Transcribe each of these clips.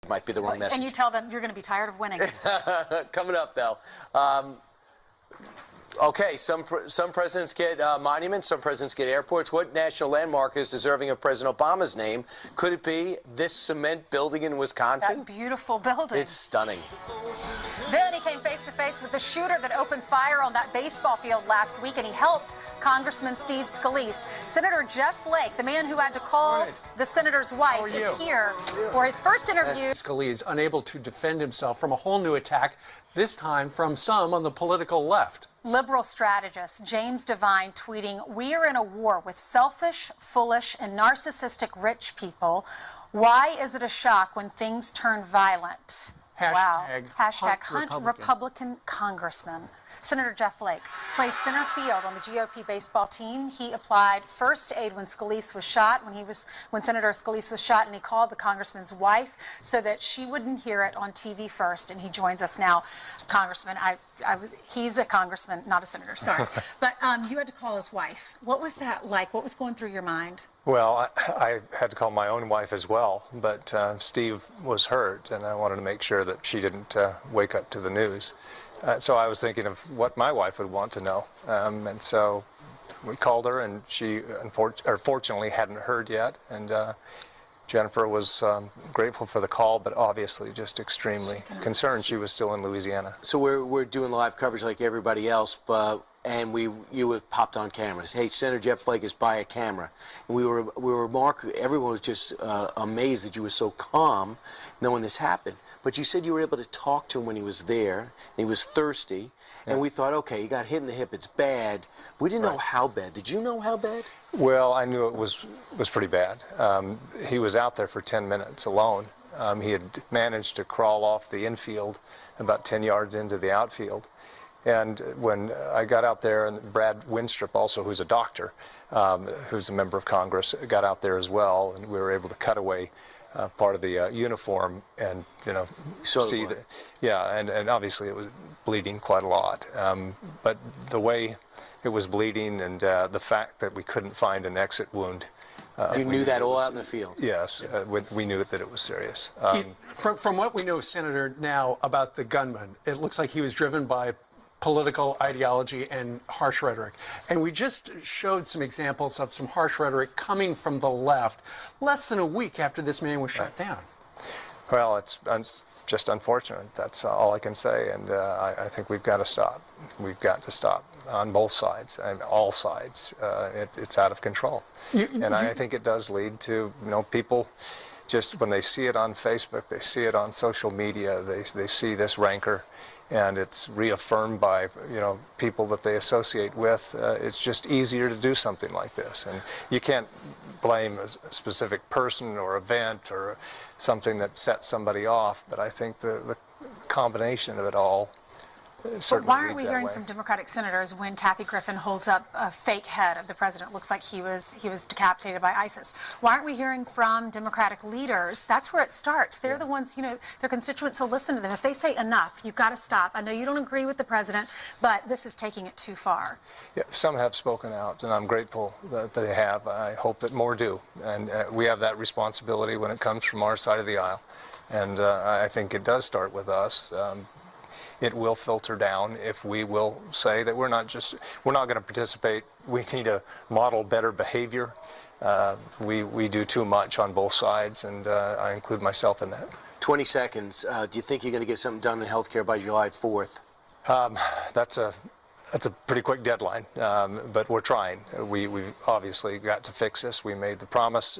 might be the wrong message. And you tell them you're going to be tired of winning. Coming up, though. Okay, some presidents get monuments, some presidents get airports. What national landmark is deserving of President Obama's name? Could it be this cement building in Wisconsin? That beautiful building. It's stunning. Then he came face to face with the shooter that opened fire on that baseball field last week, and he helped Congressman Steve Scalise. Senator Jeff Flake, the man who had to call the senator's wife, is here for his first interview. Scalise unable to defend himself from a whole new attack, this time from some on the political left. Liberal strategist James Devine tweeting, "We are in a war with selfish, foolish, and narcissistic rich people. Why is it a shock when things turn violent?" Wow. Hashtag Hunt Republican Congressman. Senator Jeff Flake plays center field on the GOP baseball team. He applied first aid when Scalise was shot, when Senator Scalise was shot, and he called the congressman's wife so that she wouldn't hear it on TV first. And he joins us now, Congressman. He's a congressman, not a senator. Sorry, but you had to call his wife. What was that like? What was going through your mind? Well, I had to call my own wife as well, but Steve was hurt, and I wanted to make sure that she didn't wake up to the news. So I was thinking of what my wife would want to know, and so we called her, and she fortunately hadn't heard yet, and Jennifer was grateful for the call, but obviously just extremely concerned. She was still in Louisiana. So we're doing live coverage like everybody else, and you were popped on cameras. Hey, Senator Jeff Flake is by a camera. And everyone was just amazed that you were so calm knowing this happened. But you said you were able to talk to him when he was there, and he was thirsty, and we thought, okay, he got hit in the hip, it's bad. We didn't know how bad. Did you know how bad? Well, I knew it was pretty bad. He was out there for 10 minutes alone. He had managed to crawl off the infield about 10 yards into the outfield. And when I got out there, and Brad Winstrip also, who's a doctor, who's a member of Congress, got out there as well, and we were able to cut away part of the uniform and, see that. Yeah, and obviously it was bleeding quite a lot. But the way it was bleeding and the fact that we couldn't find an exit wound. You knew that all out in the field? Yes, we knew that it was serious. From what we know, Senator, now about the gunman, it looks like he was driven by political ideology and harsh rhetoric. And we just showed some examples of some harsh rhetoric coming from the left less than a week after this man was shot down. Well, it's just unfortunate. That's all I can say. And I think we've got to stop. We've got to stop on both sides, and all sides. It's out of control. And I think it does lead to, people just when they see it on Facebook, they see it on social media, they see this rancor. And it's reaffirmed by, people that they associate with. It's just easier to do something like this. And you can't blame a specific person or event or something that sets somebody off. But I think the combination of it all But why aren't we hearing from Democratic senators when Kathy Griffin holds up a fake head of the president? Looks like he was decapitated by ISIS. Why aren't we hearing from Democratic leaders? That's where it starts. They're the ones, their constituents will listen to them. If they say enough, you've got to stop. I know you don't agree with the president, but this is taking it too far. Yeah, some have spoken out, and I'm grateful that they have. I hope that more do. And we have that responsibility when it comes from our side of the aisle. And I think it does start with us. It will filter down if we will say that we're not going to participate. We need to model better behavior. We do too much on both sides, and I include myself in that. 20 seconds. Do you think you're going to get something done in healthcare by July 4th? That's a pretty quick deadline, but we're trying. We've obviously got to fix this. We made the promise.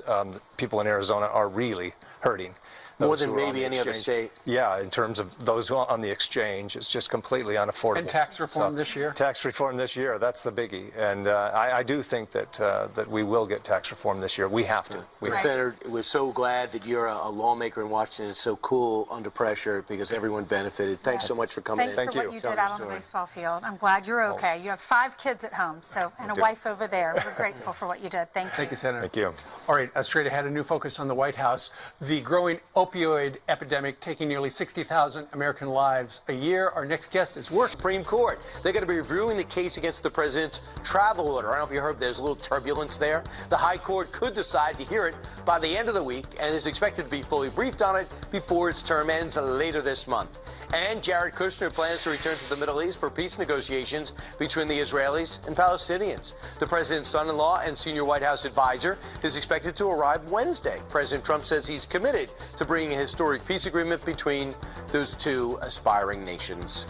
People in Arizona are really hurting. More than maybe any other state. Yeah, in terms of those on the exchange, it's just completely unaffordable. And tax reform this year? Tax reform this year, that's the biggie. And I do think that we will get tax reform this year. We have to. Senator, we're so glad that you're a lawmaker in Washington. It's so cool under pressure because everyone benefited. Thanks so much for coming in. Thanks for what you did out on the baseball field. I'm glad you're okay. You have 5 kids at home, and a wife over there. We're grateful for what you did. Thank you. Thank you, Senator. Thank you. All right, straight ahead, a new focus on the White House. The growing opioid epidemic taking nearly 60,000 American lives a year. Our next guest is working. Supreme Court. They're going to be reviewing the case against the president's travel order. I don't know if you heard, there's a little turbulence there. The High Court could decide to hear it by the end of the week and is expected to be fully briefed on it before its term ends later this month. And Jared Kushner plans to return to the Middle East for peace negotiations between the Israelis and Palestinians. The president's son-in-law and senior White House advisor is expected to arrive Wednesday. President Trump says he's committed to bringing a historic peace agreement between those two aspiring nations.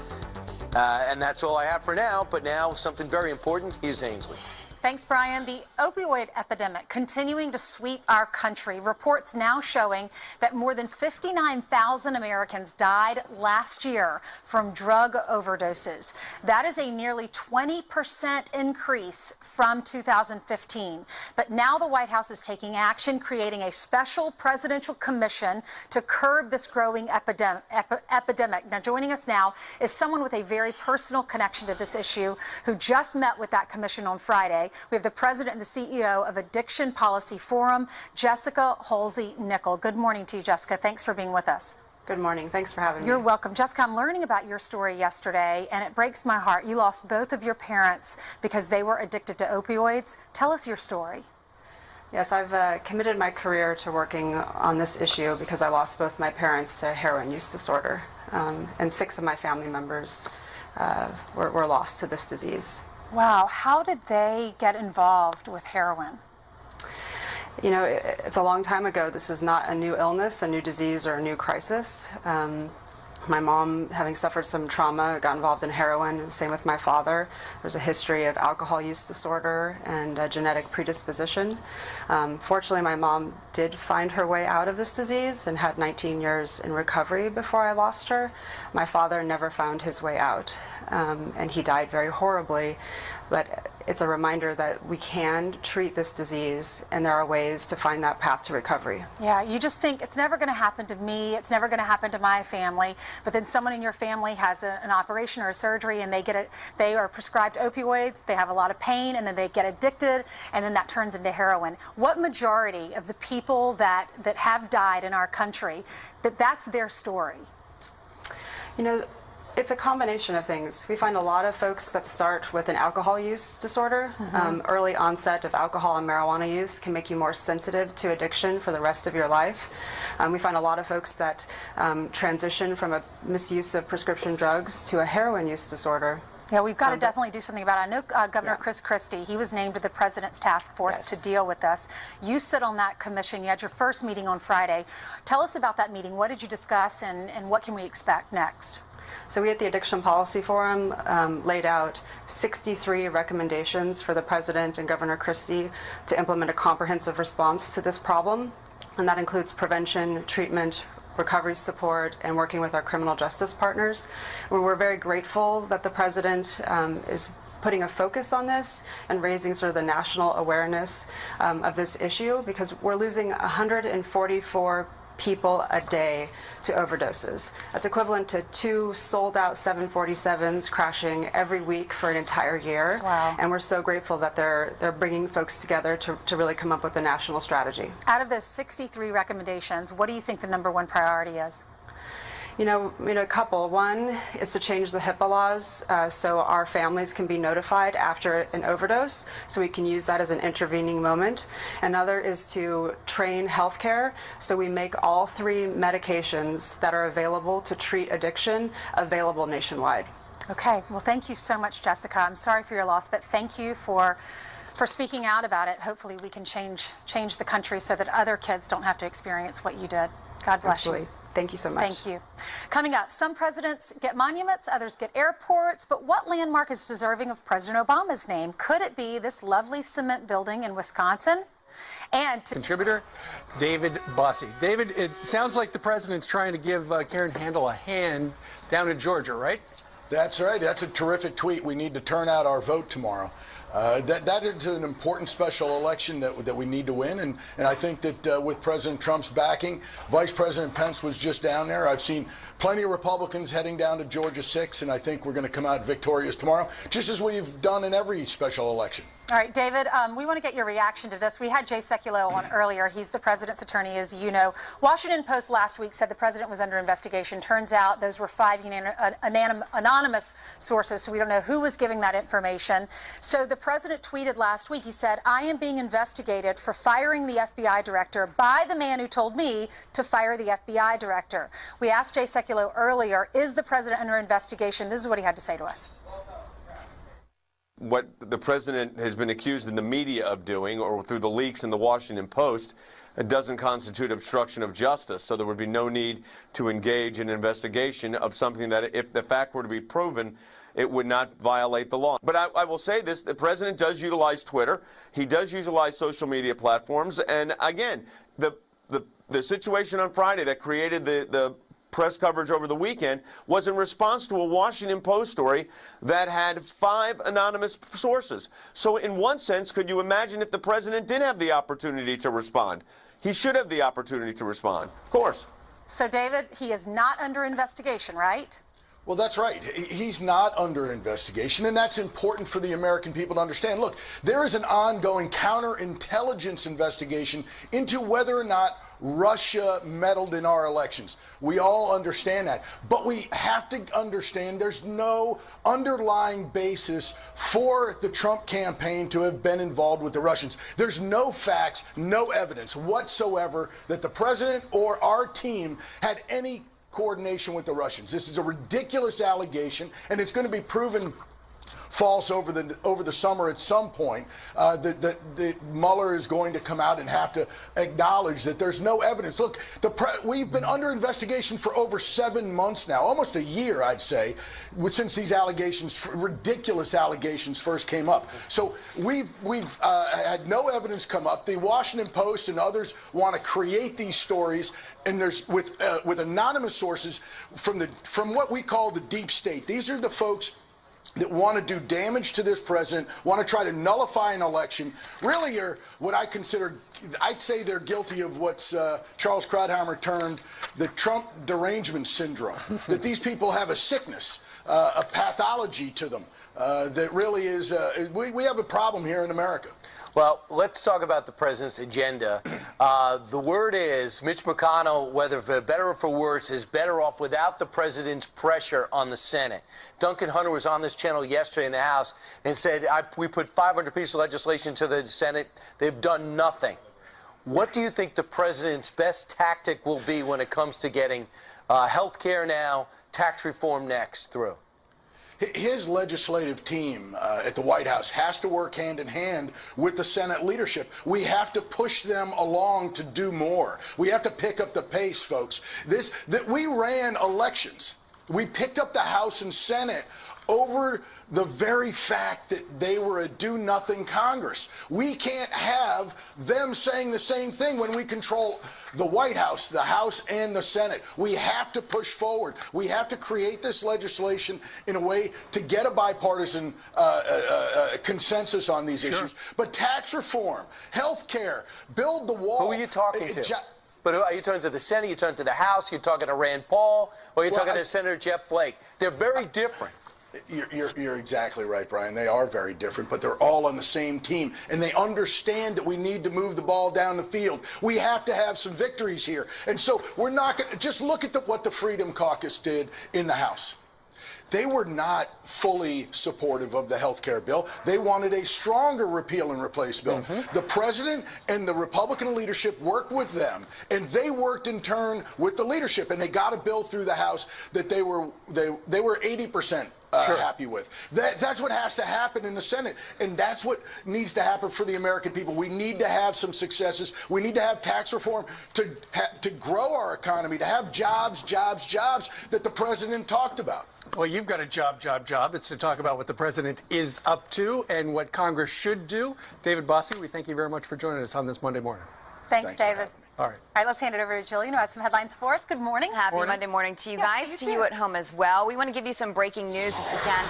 And that's all I have for now, but now something very important. Here's Ainsley. Thanks, Brian. The opioid epidemic continuing to sweep our country. Reports now showing that more than 59,000 Americans died last year from drug overdoses. That is a nearly 20% increase from 2015. But now the White House is taking action, creating a special presidential commission to curb this growing epidemic. Now, joining us now is someone with a very personal connection to this issue who just met with that commission on Friday. We have the president and the CEO of Addiction Policy Forum, Jessica Halsey-Nickel. Good morning to you, Jessica. Thanks for being with us. Good morning. Thanks for having me. You're welcome. Jessica, I'm learning about your story yesterday, and it breaks my heart. You lost both of your parents because they were addicted to opioids. Tell us your story. Yes, I've committed my career to working on this issue because I lost both my parents to heroin use disorder, and 6 of my family members were lost to this disease. Wow. How did they get involved with heroin? You know, it's a long time ago. This is not a new illness, a new disease, or a new crisis. My mom, having suffered some trauma, got involved in heroin, and same with my father. There's a history of alcohol use disorder and a genetic predisposition. Fortunately, my mom did find her way out of this disease and had 19 years in recovery before I lost her. My father never found his way out, and he died very horribly. But it's a reminder that we can treat this disease, and there are ways to find that path to recovery. Yeah, you just think it's never going to happen to me, it's never going to happen to my family, but then someone in your family has an operation or a surgery, and they are prescribed opioids, they have a lot of pain, and then they get addicted, and then that turns into heroin. What majority of the people that have died in our country, that's their story? You know, it's a combination of things. We find a lot of folks that start with an alcohol use disorder. Early onset of alcohol and marijuana use can make you more sensitive to addiction for the rest of your life. We find a lot of folks that transition from a misuse of prescription drugs to a heroin use disorder. Yeah, we've got to definitely do something about it. I know Governor Chris Christie, he was named to the President's Task Force to deal with this. You sit on that commission. You had your first meeting on Friday. Tell us about that meeting. What did you discuss, and what can we expect next? So we at the Addiction Policy Forum laid out 63 recommendations for the President and Governor Christie to implement a comprehensive response to this problem. And that includes prevention, treatment, recovery support, and working with our criminal justice partners. And we're very grateful that the President is putting a focus on this and raising sort of the national awareness of this issue, because we're losing 144 people a day to overdoses. That's equivalent to 2 sold-out 747s crashing every week for an entire year. Wow. And we're so grateful that they're bringing folks together to really come up with a national strategy. Out of those 63 recommendations, what do you think the #1 priority is? You know, a couple. One is to change the HIPAA laws so our families can be notified after an overdose, so we can use that as an intervening moment. Another is to train healthcare, so we make all 3 medications that are available to treat addiction available nationwide. Okay, well, thank you so much, Jessica. I'm sorry for your loss, but thank you for speaking out about it. Hopefully we can change the country so that other kids don't have to experience what you did. God bless Absolutely. you. Thank you so much. Thank you. Coming up, some presidents get monuments, others get airports, but what landmark is deserving of President Obama's name? Could it be this lovely cement building in Wisconsin? And Contributor David Bossie. David, it sounds like the president's trying to give Karen Handel a hand down in Georgia, right? That's right. That's a terrific tweet. We need to turn out our vote tomorrow. That is an important special election that we need to win, and I think that with President Trump's backing, Vice President Pence was just down there. I've seen plenty of Republicans heading down to Georgia 6, and I think we're going to come out victorious tomorrow, just as we've done in every special election. All right, David, we want to get your reaction to this. We had Jay Sekulow on earlier. He's the president's attorney, as you know. Washington Post last week said the president was under investigation. Turns out those were 5 anonymous sources, so we don't know who was giving that information. So the president tweeted last week, he said, "I am being investigated for firing the FBI director by the man who told me to fire the FBI director." We asked Jay Sekulow earlier, is the president under investigation? This is what he had to say to us. What the president has been accused in the media of doing, or through the leaks in the Washington Post, doesn't constitute obstruction of justice. So there would be no need to engage in an investigation of something that, if the fact were to be proven, it would not violate the law. But I will say this, the president does utilize Twitter. He does utilize social media platforms. And again, the situation on Friday that created the press coverage over the weekend was in response to a Washington Post story that had 5 anonymous sources. So in one sense, could you imagine if the president did have the opportunity to respond? He should have the opportunity to respond, of course. So, David, he is not under investigation, right? Well, that's right. He's not under investigation, and that's important for the American people to understand. Look, there is an ongoing counterintelligence investigation into whether or not Russia meddled in our elections. We all understand that. But we have to understand there's no underlying basis for the Trump campaign to have been involved with the Russians. There's no facts, no evidence whatsoever that the president or our team had any coordination with the Russians. This is a ridiculous allegation, and it's going to be proven false over the summer at some point. That Mueller is going to come out and have to acknowledge that there's no evidence. Look, we've been under investigation for over 7 months now, almost a year, I'd say, since these ridiculous allegations first came up. So we've had no evidence come up. The Washington Post and others want to create these stories, and there's with anonymous sources from what we call the deep state. These are the folks that want to do damage to this president, want to try to nullify an election, really are what I'd say they're guilty of what's Charles Krauthammer termed the Trump derangement syndrome, that these people have a sickness, a pathology to them that really is, we have a problem here in America. Well, let's talk about the president's agenda. The word is Mitch McConnell, whether for better or for worse, is better off without the president's pressure on the Senate. Duncan Hunter was on this channel yesterday in the House and said, we put 500 pieces of legislation to the Senate. They've done nothing. What do you think the president's best tactic will be when it comes to getting health care now, tax reform next through? His legislative team at the White House has to work hand in hand with the Senate leadership. We have to push them along to do more. We have to pick up the pace, folks. We ran elections. We picked up the House and Senate over the very fact that they were a do-nothing Congress. We can't have them saying the same thing when we control the White House, the House, and the Senate. We have to push forward. We have to create this legislation in a way to get a bipartisan consensus on these issues. But tax reform, health care, build the wall. Who are you talking to? But are you talking to the Senate, you're talking to the House, you're talking to Rand Paul, or you're talking to Senator Jeff Flake? They're very different. You're exactly right, Brian. They are very different, but they're all on the same team, and they understand that we need to move the ball down the field. We have to have some victories here, and so we're not going to just look at what the Freedom Caucus did in the House. They were not fully supportive of the health care bill. They wanted a stronger repeal and replace bill. The president and the Republican leadership worked with them, and they worked in turn with the leadership, and they got a bill through the House that they were 80% happy with. That's what has to happen in the Senate, and that's what needs to happen for the American people. We need to have some successes. We need to have tax reform to grow our economy, to have jobs that the president talked about. Well, you've got a job. It's to talk about what the president is up to and what Congress should do. David Bossie, we thank you very much for joining us on this Monday morning. Thanks David. All right. All right, let's hand it over to Jillian, who has some headlines for us. Good morning. Happy Monday morning to you guys, to you at home as well. We want to give you some breaking news if we can.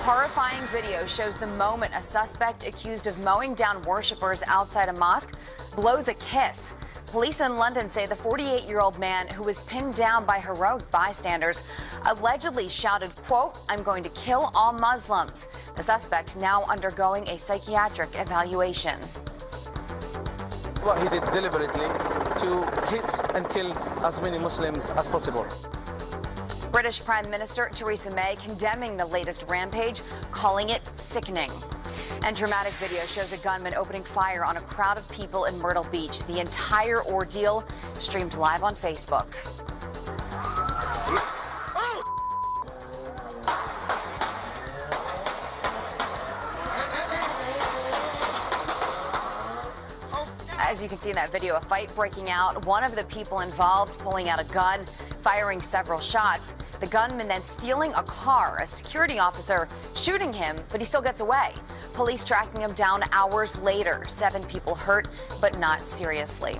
Horrifying video shows the moment a suspect accused of mowing down worshipers outside a mosque blows a kiss. Police in London say the 48-year-old man, who was pinned down by heroic bystanders, allegedly shouted, quote, "I'm going to kill all Muslims." The suspect now undergoing a psychiatric evaluation. What he did deliberately to hit and kill as many Muslims as possible. British Prime Minister Theresa May condemning the latest rampage, calling it sickening. And dramatic video shows a gunman opening fire on a crowd of people in Myrtle Beach. The entire ordeal streamed live on Facebook. As you can see in that video, a fight breaking out. One of the people involved pulling out a gun, firing several shots. The gunman then stealing a car, a security officer shooting him, but he still gets away. Police tracking him down hours later. 7 people hurt, but not seriously.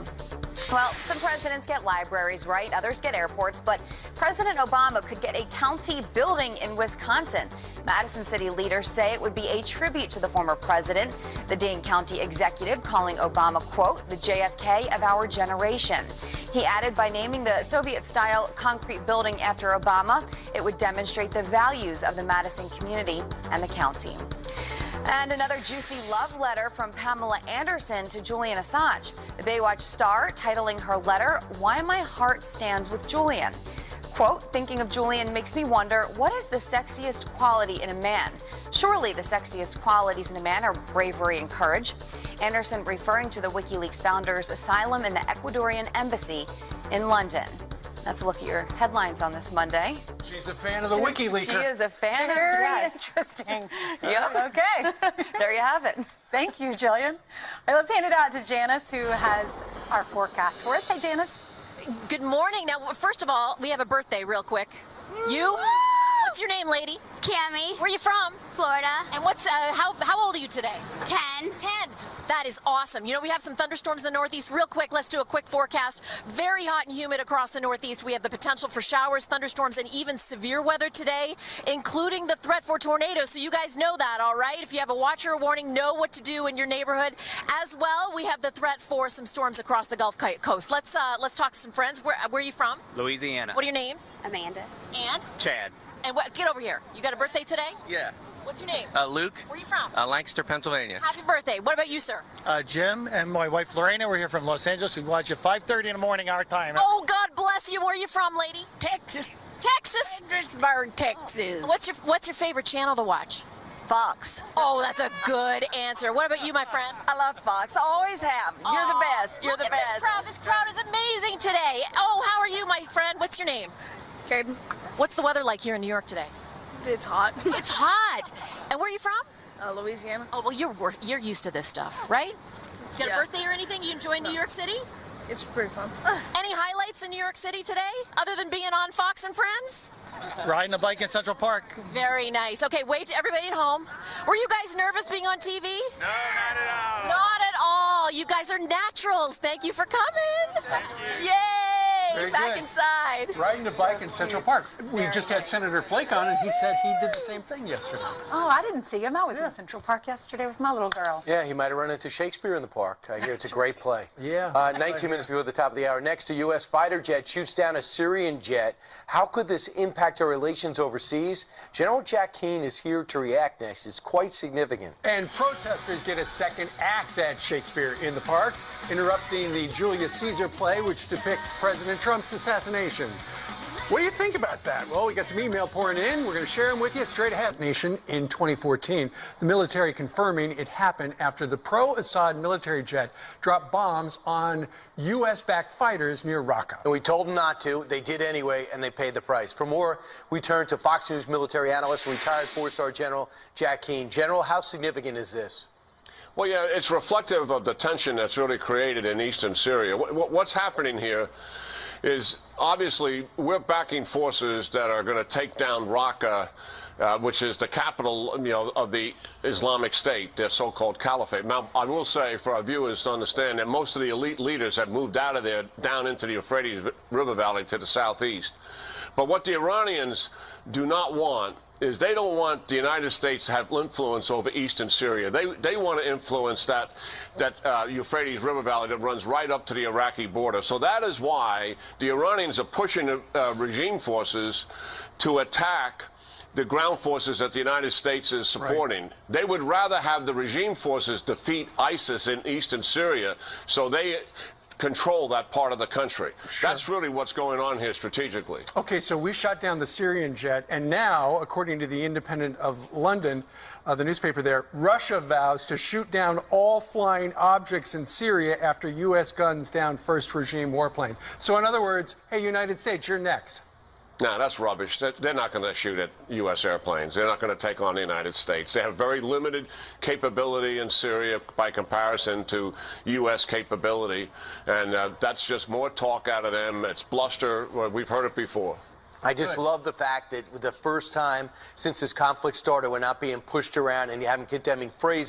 Well, some presidents get libraries, right? Others get airports, but President Obama could get a county building in Wisconsin. Madison City leaders say it would be a tribute to the former president. The Dane County executive calling Obama, quote, "the JFK of our generation." He added, by naming the Soviet-style concrete building after Obama, it would demonstrate the values of the Madison community and the county. And another juicy love letter from Pamela Anderson to Julian Assange. The Baywatch star titling her letter, "Why My Heart Stands with Julian." Quote, "Thinking of Julian makes me wonder, what is the sexiest quality in a man? Surely the sexiest qualities in a man are bravery and courage." Anderson referring to the WikiLeaks founder's asylum in the Ecuadorian embassy in London. That's a look at your headlines on this Monday. She's a fan of the WikiLeaker. She is a fan. Very Yes. interesting. Yep. Okay. There you have it. Thank you, Jillian. All right, let's hand it out to Janice, who has our forecast for us. Hey, Janice. Good morning. Now, first of all, we have a birthday real quick. You? What's your name, lady? Cami. Where are you from? Florida. And what's how old are you today? 10. 10. That is awesome. You know, we have some thunderstorms in the Northeast. Real quick, let's do a quick forecast. Very hot and humid across the Northeast. We have the potential for showers, thunderstorms, and even severe weather today, including the threat for tornadoes. So you guys know that, all right? If you have a watch or a warning, know what to do in your neighborhood. As well, we have the threat for some storms across the Gulf Coast. Let's talk to some friends. Where are you from? Louisiana. What are your names? Amanda. And? Chad. And what? Get over here. You got a birthday today? Yeah. What's your name? Luke. Where are you from? Lancaster, Pennsylvania. Happy birthday. What about you, sir? Jim and my wife Lorena. We're here from Los Angeles. We watch at 5:30 in the morning our time. Oh, God bless you. Where are you from, lady? Texas. Texas? Fredericksburg, Texas. What's your favorite channel to watch? Fox. Oh, that's a good answer. What about you, my friend? I love Fox. I always have. You're the best. You're Look the at best. This crowd is amazing today. Oh, how are you, my friend? What's your name? Caden. What's the weather like here in New York today? It's hot. It's hot. And where are you from? Louisiana. Oh, well, you're used to this stuff, right? You got a birthday or anything? You enjoy New York City? It's pretty fun. Any highlights in New York City today, other than being on Fox and Friends? Riding a bike in Central Park. Very nice. Okay, wave to everybody at home. Were you guys nervous being on TV? No, not at all. Not at all. You guys are naturals. Thank you for coming. Thank you. Yay! Very Back good. inside. Riding a bike in Central Park. We just had Senator Flake on, and he said he did the same thing yesterday. Oh, I didn't see him. I was in Central Park yesterday with my little girl. Yeah, he might have run into Shakespeare in the park. I hear it's a great play. Yeah. 19 minutes before the top of the hour. Next, a U.S. fighter jet shoots down a Syrian jet. How could this impact our relations overseas? General Jack Keane is here to react next. It's quite significant. And protesters get a second act at Shakespeare in the Park, interrupting the Julius Caesar play, which depicts President Trump's assassination. What do you think about that? Well, we got some email pouring in. We're going to share them with you straight ahead. Nation in 2014, the military confirming it happened after the pro-Assad military jet dropped bombs on U.S.-backed fighters near Raqqa. And we told them not to. They did anyway, and they paid the price. For more, we turn to Fox News military analyst, retired four-star General Jack Keane. General, how significant is this? Well, yeah, it's reflective of the tension that's really created in eastern Syria. What's happening here is obviously, we're backing forces that are going to take down Raqqa, which is the capital, of the Islamic State, their so-called caliphate. Now, I will say for our viewers to understand that most of the elite leaders have moved out of there down into the Euphrates River Valley to the southeast. But what the Iranians do not want is they don't want the United States to have influence over eastern Syria. They want to influence that Euphrates River Valley that runs right up to the Iraqi border. So that is why the Iranians are pushing the regime forces to attack the ground forces that the United States is supporting. Right. They would rather have the regime forces defeat ISIS in eastern Syria, so they control that part of the country. Sure. That's really what's going on here strategically. Okay, so we shot down the Syrian jet, and now, according to the Independent of London, the newspaper there, Russia vows to shoot down all flying objects in Syria after U.S. guns down first regime warplane. So in other words, hey, United States, you're next. No, that's rubbish. They're not going to shoot at U.S. airplanes. They're not going to take on the United States. They have very limited capability in Syria by comparison to U.S. capability, and that's just more talk out of them. It's bluster. We've heard it before. I just love the fact that the first time since this conflict started, we're not being pushed around and you having condemning phrases.